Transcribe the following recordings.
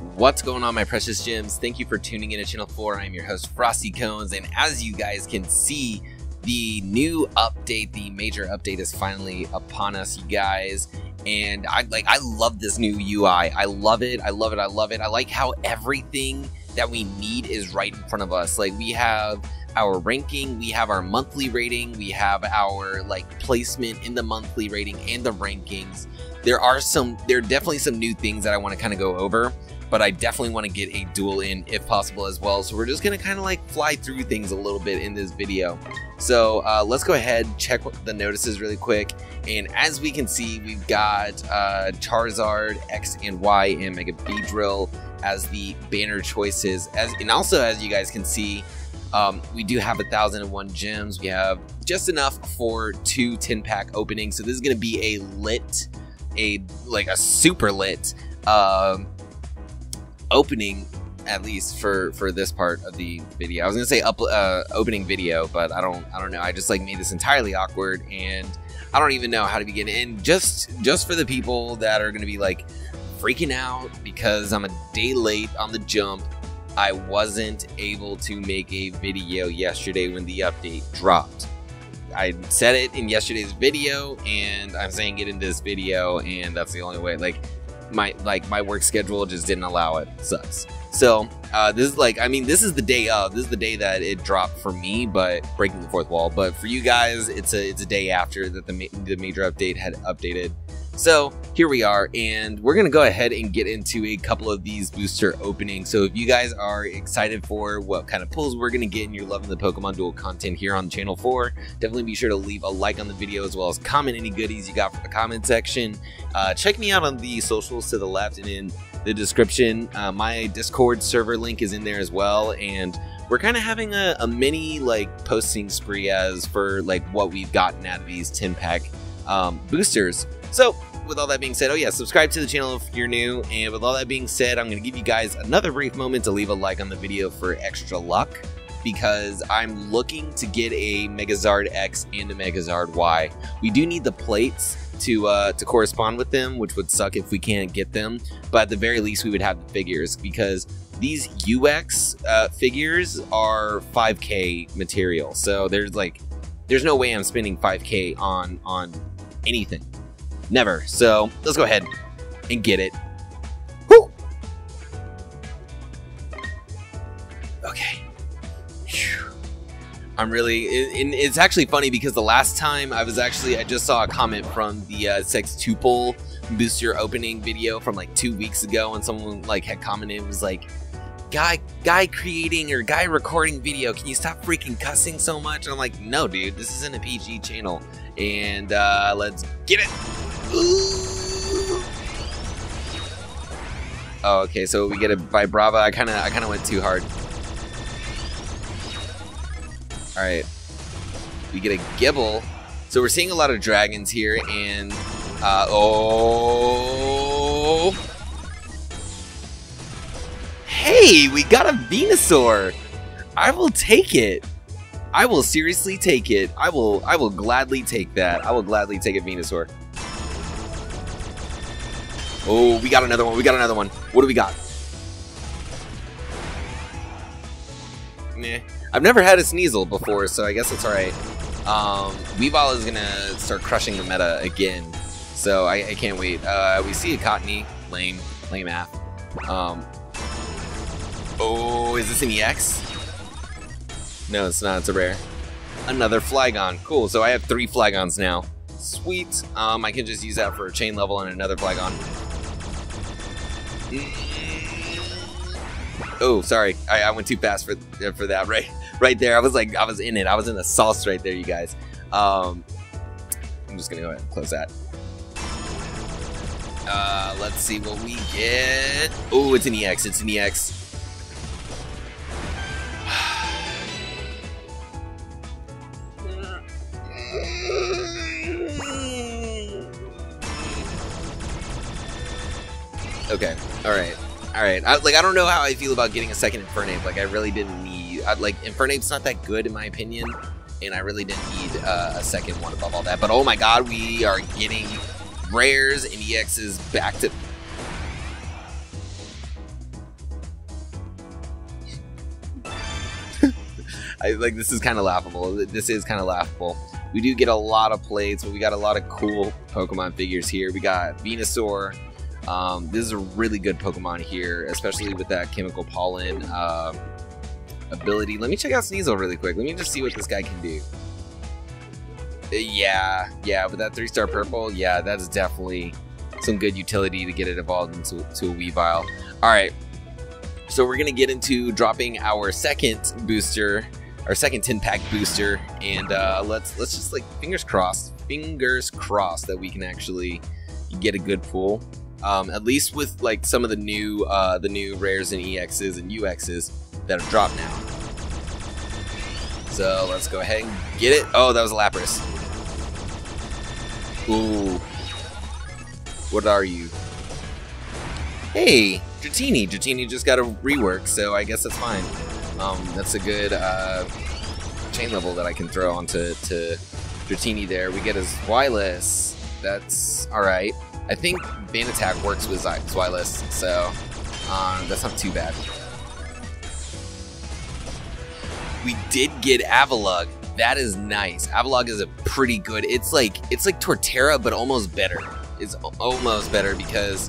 What's going on, my precious gems? Thank you for tuning in to Channel 4. I'm your host, Frosty Kones, and as you guys can see, the new update, the major update is finally upon us, you guys. And I love this new UI. I love it. I love it. I love it. I like how everything that we need is right in front of us. Like, we have our ranking, we have our monthly rating, we have our placement in the monthly rating and the rankings. There are definitely some new things that I want to kind of go over, but I definitely want to get a duel in if possible as well. So we're just going to kind of fly through things a little bit in this video. So let's go ahead, check the notices really quick. And as we can see, we've got Charizard, X and Y, and Mega Beedrill as the banner choices. And also, as you guys can see, we do have 1,001 gems. We have just enough for 2 10-pack openings. So this is going to be a super lit opening, at least for this part of the video. I was gonna say opening video, but I don't know. I just made this entirely awkward, and I don't even know how to begin. And just for the people that are gonna be freaking out because I'm a day late on the jump, I wasn't able to make a video yesterday when the update dropped. I said it in yesterday's video, and I'm saying it in this video, and that's the only way. My work schedule just didn't allow it. Sucks. So this is this is the day of. This is the day that it dropped for me, but breaking the fourth wall. But for you guys, it's a day after that the major update had updated. So here we are, and we're gonna go ahead and get into a couple of these booster openings. So if you guys are excited for what kind of pulls we're gonna get and you're loving the Pokemon Duel content here on Channel 4, definitely be sure to leave a like on the video, as well as comment any goodies you got from the comment section. Check me out on the socials to the left and in the description. My Discord server link is in there as well, and we're kind of having a mini posting spree as for what we've gotten out of these 10-pack boosters. So with all that being said, oh yeah, subscribe to the channel if you're new. And with all that being said, I'm going to give you guys another brief moment to leave a like on the video for extra luck, because I'm looking to get a Megazard X and a Megazard Y. We do need the plates to correspond with them, which would suck if we can't get them, but at the very least we would have the figures, because these UX figures are 5K material. So there's no way I'm spending 5K on anything. Never. So let's go ahead and get it. Woo! Okay. Whew. It's actually funny because the last time I just saw a comment from the Sextuple booster opening video from 2 weeks ago, and someone had commented, it was guy creating or guy recording video, can you stop freaking cussing so much? And I'm like, no dude, this isn't a PG channel. And let's get it. Oh, okay, so we get a Vibrava. I kind of went too hard. All right, we get a Gibble. So we're seeing a lot of dragons here, and oh, hey, we got a Venusaur. I will take it. I will seriously take it. I will gladly take that. I will gladly take a Venusaur. Oh, we got another one. We got another one. What do we got? Nah. I've never had a Sneasel before, so I guess it's alright. Weavile is gonna start crushing the meta again, so I can't wait. We see a Cottony. Lame AF. Oh, is this an EX? No, it's not. It's a rare. Another Flygon. Cool. So I have 3 Flygons now. Sweet. I can just use that for a chain level and another Flygon. Oh, sorry. I went too fast for that. Right there. I was in it. I was in the sauce right there, you guys. I'm just gonna go ahead and close that. Let's see what we get. Oh, it's an EX. It's an EX. Okay, alright. I don't know how I feel about getting a second Infernape. I really didn't need... Infernape's not that good in my opinion, and I really didn't need a second one above all that. But oh my god, we are getting rares and EXs back to... like this is kind of laughable. This is kind of laughable. We do get a lot of plates, but we got a lot of cool Pokemon figures here. We got Venusaur. This is a really good Pokemon here, especially with that chemical pollen ability. Let me check out Sneasel really quick. Let me just see what this guy can do. Yeah, with that 3-star purple, yeah, that's definitely some good utility to get it evolved into a Weavile. All right, so we're gonna get into dropping our second booster, our second 10-pack booster, and let's just like fingers crossed that we can actually get a good pull. At least with like some of the new rares and EXs and UXs that have dropped now. So let's go ahead and get it. Oh, that was a Lapras. Ooh. What are you? Hey, Dratini. Dratini just got a rework, so I guess that's fine. That's a good chain level that I can throw onto Dratini there. We get his Zweilous. That's alright. I think Bane Attack works with Zweilous, so that's not too bad. We did get Avalugg. That is nice. Avalugg is a pretty good. It's like Torterra, but almost better. It's almost better because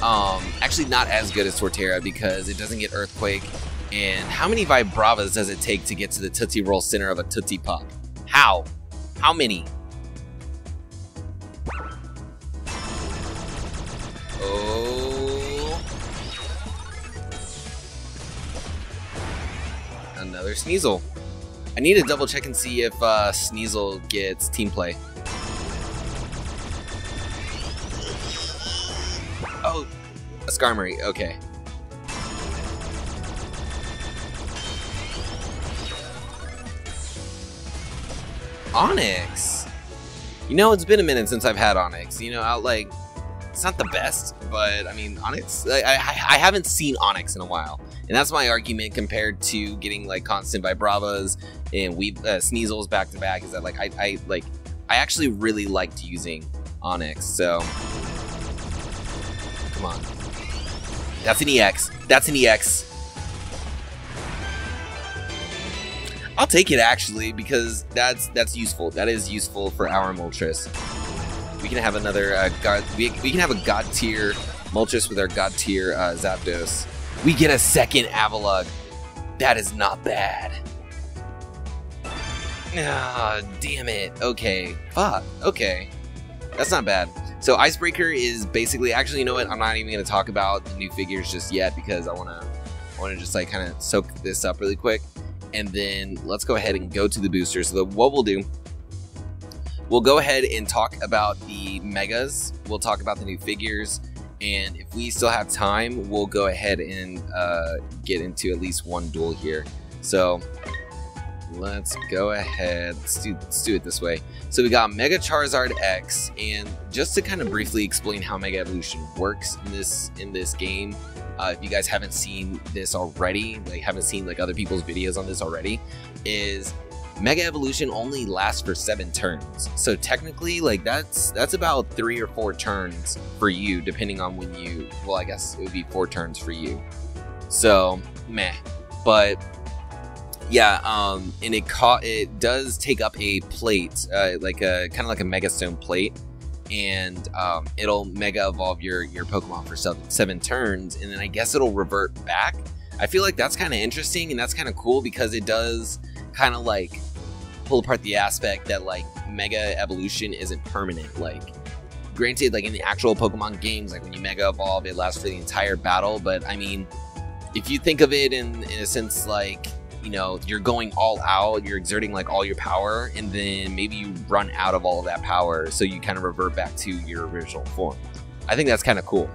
actually not as good as Torterra because it doesn't get Earthquake. And how many Vibravas does it take to get to the Tootsie Roll center of a Tootsie Pop? How? How many? Oh. Another Sneasel. I need to double check and see if Sneasel gets team play. Oh, a Skarmory, okay. Onix. You know, it's been a minute since I've had Onix. You know, like, it's not the best, but I mean, Onix, I haven't seen Onix in a while. And that's my argument compared to getting like constant Vibravas and Sneasels back to back, is that like I actually really liked using Onix. So come on. That's an EX. That's an EX. I'll take it actually, because that's useful. That is useful for our Moltres. We can have another we can have a God tier Moltres with our God tier Zapdos. We get a second Avalugg. That is not bad. Ah, damn it. Okay. Fuck. Okay. That's not bad. So Icebreaker is basically, actually, you know what? I'm not even going to talk about the new figures just yet because I want to just like kind of soak this up really quick. And then let's go ahead and go to the booster. So what we'll do, we'll go ahead and talk about the Megas. We'll talk about the new figures. And if we still have time, we'll go ahead and get into at least one duel here. So let's go ahead. Let's do it this way. So we got Mega Charizard X, and just to kind of briefly explain how Mega Evolution works in this game, if you guys haven't seen this already, like haven't seen like other people's videos on this already, is Mega Evolution only lasts for 7 turns. So technically, like that's about 3 or 4 turns for you, depending on when you, well, I guess it would be 4 turns for you. So, meh. But yeah, and it does take up a plate, like a kind of like a Mega Stone plate, and it'll Mega Evolve your Pokemon for 7 turns, and then I guess it'll revert back. I feel like that's kind of interesting, and that's kind of cool because it does kind of like pull apart the aspect that like Mega Evolution isn't permanent. Like, granted, like in the actual Pokemon games, like when you Mega Evolve, it lasts for the entire battle. But I mean, if you think of it in a sense, like, you know, you're going all out, you're exerting like all your power, and then maybe you run out of all of that power, so you kind of revert back to your original form. I think that's kind of cool.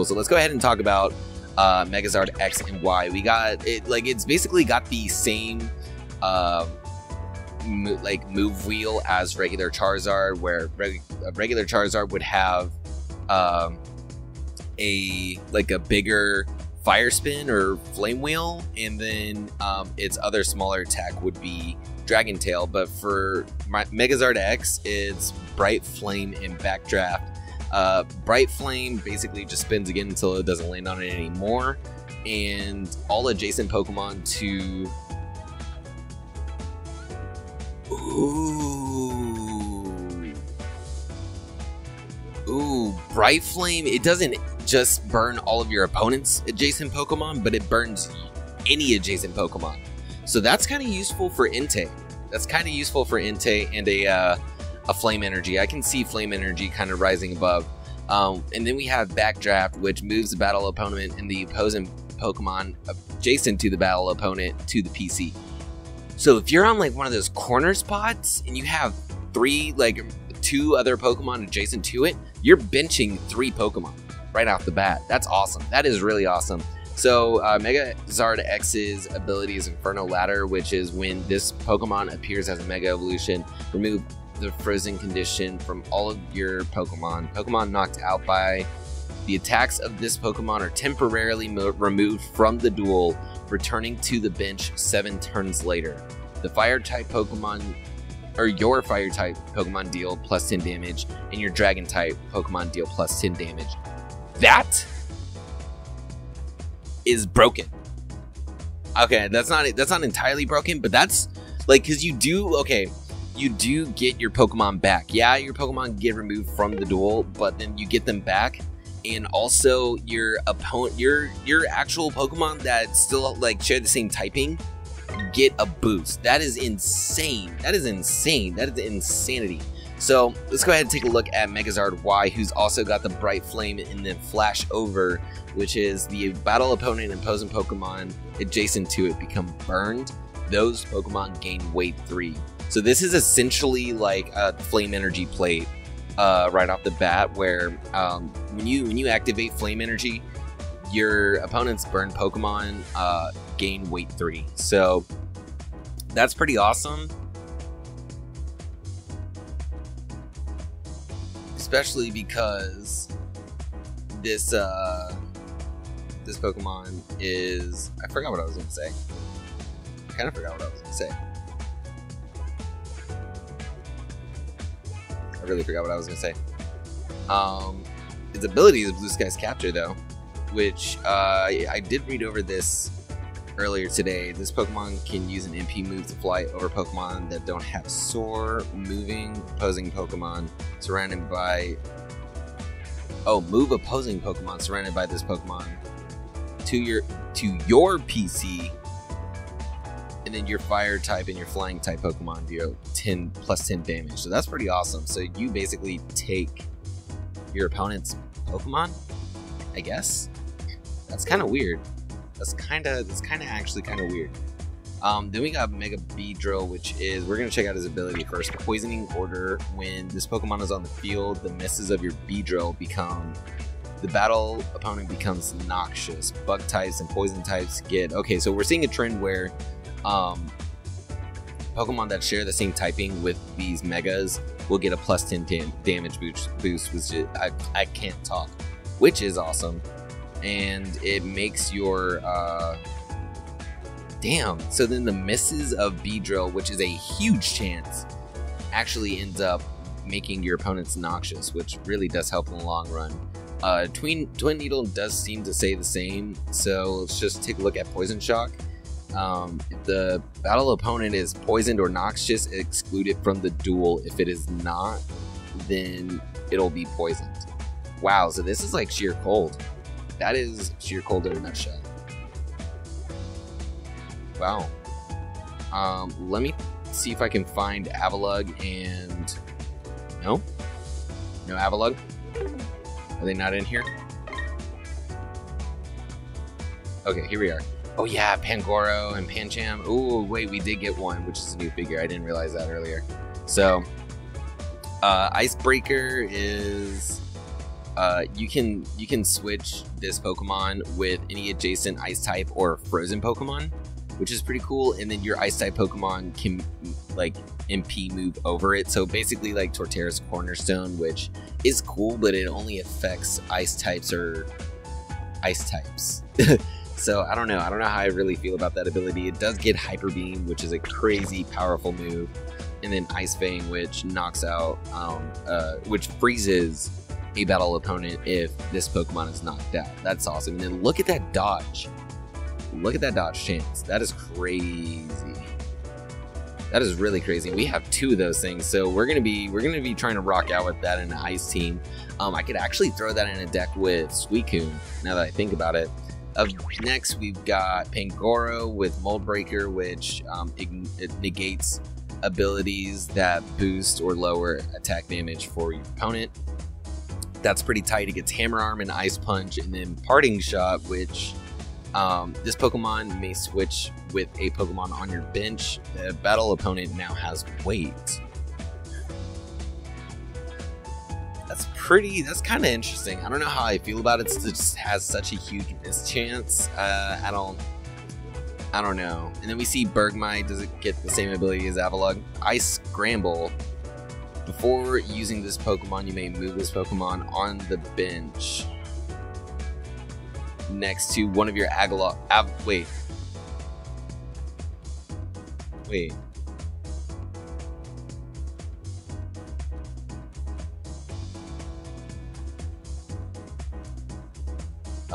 So let's go ahead and talk about Megazord X and Y. We got it, like it's basically got the same move wheel as regular Charizard, where a regular Charizard would have a bigger Fire Spin or Flame Wheel, and then its other smaller attack would be Dragon Tail. But for Megazord X, it's Bright Flame and Backdraft. Bright Flame basically just spins again until it doesn't land on it anymore, and all adjacent Pokemon to Ooh, Bright Flame. It doesn't just burn all of your opponent's adjacent Pokemon, but it burns any adjacent Pokemon. So that's kind of useful for Entei. And a Flame Energy. I can see Flame Energy kind of rising above. And then we have Backdraft, which moves the battle opponent and the opposing Pokemon adjacent to the battle opponent to the PC. So if you're on like one of those corner spots and you have two other Pokemon adjacent to it, you're benching 3 Pokemon right off the bat. That's awesome. That is really awesome. So Megazard X's ability is Inferno Ladder, which is when this Pokemon appears as a Mega Evolution, remove the frozen condition from all of your Pokemon. Pokemon knocked out by the attacks of this Pokemon are temporarily removed from the duel, returning to the bench 7 turns later. The Fire-type Pokemon, or your Fire-type Pokemon deal plus 10 damage, and your Dragon-type Pokemon deal plus 10 damage. That is broken. Okay, that's not entirely broken, but that's like, because you do get your Pokemon back. Yeah, your Pokemon get removed from the duel, but then you get them back. And also your opponent, your actual Pokemon that still like share the same typing, get a boost. That is insane. That is insane. That is insanity. So let's go ahead and take a look at Megazard Y, who's also got the Bright Flame and then Flash Over, which is the battle opponent and opposing Pokemon adjacent to it become burned. Those Pokemon gain weight 3. So this is essentially like a Flame Energy plate. Right off the bat, where when you activate Flame Energy, your opponent's burned Pokemon gain weight 3. So that's pretty awesome, especially because this this Pokemon is, I forgot what I was gonna say. I kind of forgot what I was gonna say. Really forgot what I was gonna say. Its ability is Blue Skies Capture, though, which I did read over this earlier today. This Pokemon can use an MP move to fly over Pokemon that don't have Soar, moving opposing Pokemon surrounded by move opposing Pokemon surrounded by this Pokemon to your PC. And then your Fire type and your Flying type Pokemon deal 10 plus 10 damage. So that's pretty awesome. So you basically take your opponent's Pokemon, I guess. That's kind of weird. That's actually kind of weird. Then we got Mega Beedrill, which is, we're gonna check out his ability first. Poisoning Order. When this Pokemon is on the field, the misses of your Beedrill become, the battle opponent becomes noxious. Bug types and poison types get, okay, so we're seeing a trend where Pokemon that share the same typing with these Megas will get a plus 10 damage boost, which is, I can't talk, which is awesome. And it makes your damn, so then the misses of Beedrill, which is a huge chance, actually ends up making your opponents noxious, which really does help in the long run. Twin Needle does seem to say the same, so let's just take a look at Poison Shock. If the battle opponent is poisoned or noxious, exclude it from the duel. If it is not, then it'll be poisoned. Wow, so this is like sheer cold. That is sheer cold in a nutshell. Wow. Let me see if I can find Avalugg and... No? No Avalugg? Are they not in here? Okay, here we are. Oh yeah, Pangoro and Pancham. Oh wait, we did get one, which is a new figure. I didn't realize that earlier. So, Icebreaker is you can switch this Pokemon with any adjacent Ice type or Frozen Pokemon, which is pretty cool. And then your Ice type Pokemon can like MP move over it. So basically like Torterra's Cornerstone, which is cool, but it only affects Ice types or Ice types. So I don't know how I really feel about that ability. It does get Hyper Beam, which is a crazy powerful move, and then Ice Fang, which knocks out, which freezes a battle opponent if this Pokemon is knocked out. That's awesome. And then look at that dodge. Look at that dodge chance. That is crazy. That is really crazy. We have 2 of those things, so we're gonna be trying to rock out with that in an ice team. I could actually throw that in a deck with Suicune, now that I think about it. Next, we've got Pangoro with Mold Breaker, which it negates abilities that boost or lower attack damage for your opponent. That's pretty tight. It gets Hammer Arm and Ice Punch, and then Parting Shot, which this Pokemon may switch with a Pokemon on your bench. The battle opponent now has weight. That's kind of interesting. I don't know how I feel about it. It just has such a huge miss chance. I don't know. And then we see Bergmite. Does it get the same ability as Avalugg? Ice Scramble. Before using this Pokemon, you may move this Pokemon on the bench next to one of your wait.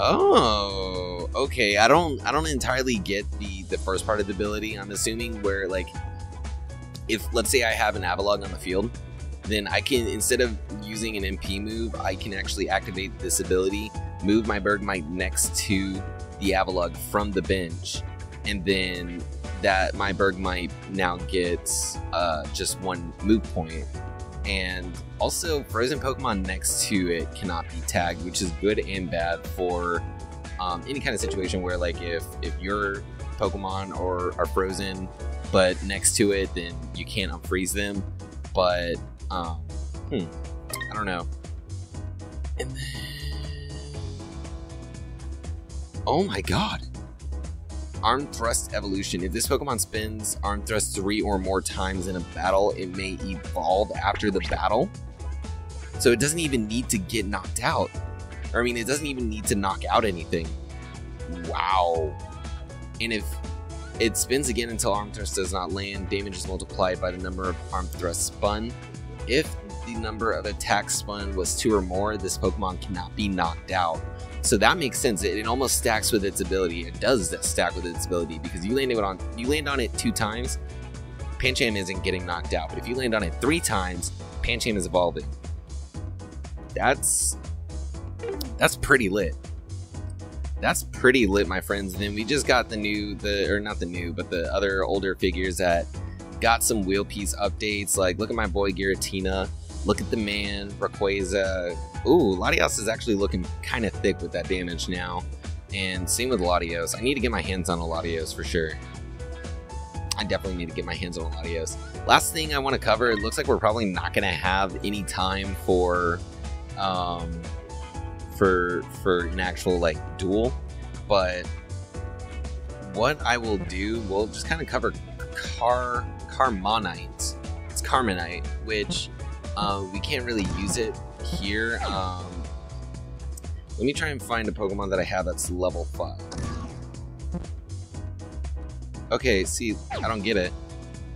Oh, okay. I don't entirely get the first part of the ability. I'm assuming where, like, if let's say I have an Avalugg on the field, then I can, instead of using an MP move, I can actually activate this ability, move my Bergmite next to the Avalugg from the bench, and then that my Bergmite now gets just 1 move point. And also, frozen Pokemon next to it cannot be tagged, which is good and bad for any kind of situation where, like, if your Pokemon are frozen, but next to it, then you can't unfreeze them. But I don't know. And then, oh my god, Arm Thrust Evolution. If this Pokemon spins Arm Thrust 3 or more times in a battle, it may evolve after the battle. So it doesn't even need to get knocked out. Or, I mean, it doesn't even need to knock out anything. Wow. And if it spins again until Arm Thrust does not land, damage is multiplied by the number of Arm Thrusts spun. If the number of attacks spun was 2 or more, this Pokemon cannot be knocked out. So that makes sense. It almost stacks with its ability. It does stack with its ability, because you land on it 2 times, Pancham isn't getting knocked out. But if you land on it 3 times, Pancham is evolving. That's pretty lit. That's pretty lit, my friends. And then we just got the other older figures that got some wheel piece updates. Like, look at my boy Giratina. Look at the man, Rayquaza. Ooh, Latios is actually looking kind of thick with that damage now. And same with Latios. I need to get my hands on a Latios for sure. I definitely need to get my hands on a Latios. Last thing I want to cover, it looks like we're probably not going to have any time for an actual, like, duel. But what I will do, we'll just kind of cover Carmonite. It's Carmonite, which we can't really use it here. Let me try and find a Pokemon that I have that's level 5. Okay, see, I don't get it.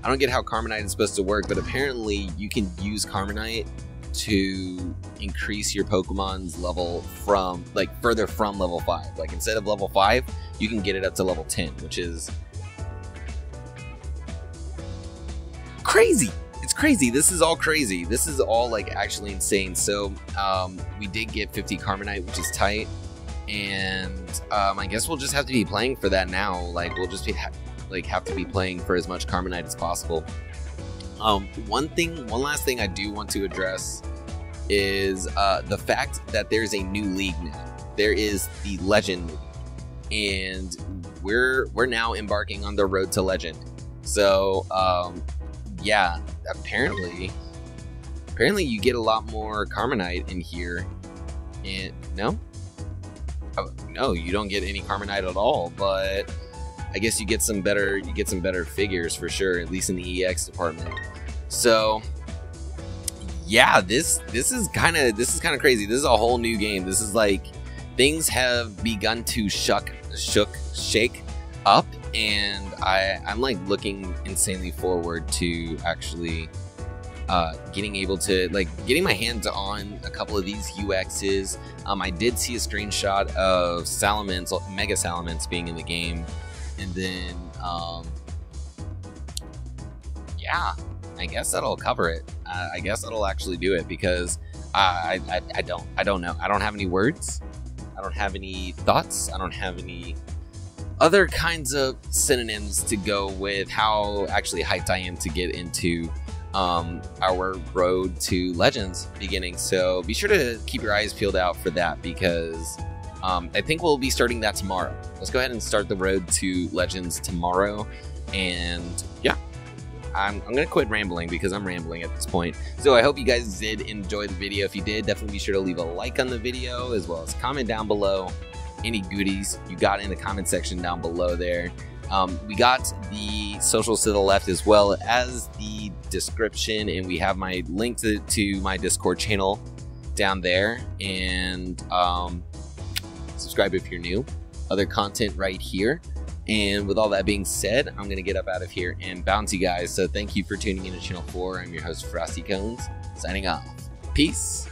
I don't get how Carmonite is supposed to work, but apparently you can use Carmonite to increase your Pokemon's level from, like, further from level 5. Like, instead of level 5, you can get it up to level 10, which is crazy. It's crazy. This is all crazy. This is all, like, actually insane. So we did get 50 Carmonite, which is tight, and I guess we'll just have to be playing for that now. Like, we'll just be have to be playing for as much Carmonite as possible. One last thing I do want to address is the fact that there's a new league now. There is the Legend League, and we're now embarking on the road to Legend. So yeah, apparently you get a lot more Carmonite in here. And no, you don't get any Carmonite at all. But I guess you get some better figures for sure, at least in the EX department. So yeah, this is kind of crazy. This is a whole new game. This is like, things have begun to shake up, and I'm like looking insanely forward to actually getting my hands on a couple of these UXs. I did see a screenshot of Salamence, Mega Salamence being in the game. And then yeah, I guess that'll cover it. I guess that'll actually do it, because I don't know. I don't have any words. I don't have any thoughts. I don't have any other kinds of synonyms to go with how actually hyped I am to get into our road to Legends beginning. So be sure to keep your eyes peeled out for that, because I think we'll be starting that tomorrow. Let's go ahead and start the road to Legends tomorrow. And yeah, I'm gonna quit rambling, because I'm rambling at this point. So I hope you guys did enjoy the video. If you did, definitely be sure to leave a like on the video, as well as comment down below any goodies you got in the comment section down below there. We got the socials to the left, as well as the description, and we have my link to my Discord channel down there. And subscribe if you're new. Other content right here. And with all that being said, I'm going to get up out of here and bounce you guys. So thank you for tuning in to Channel 4. I'm your host, Frosty Kones, signing off. Peace.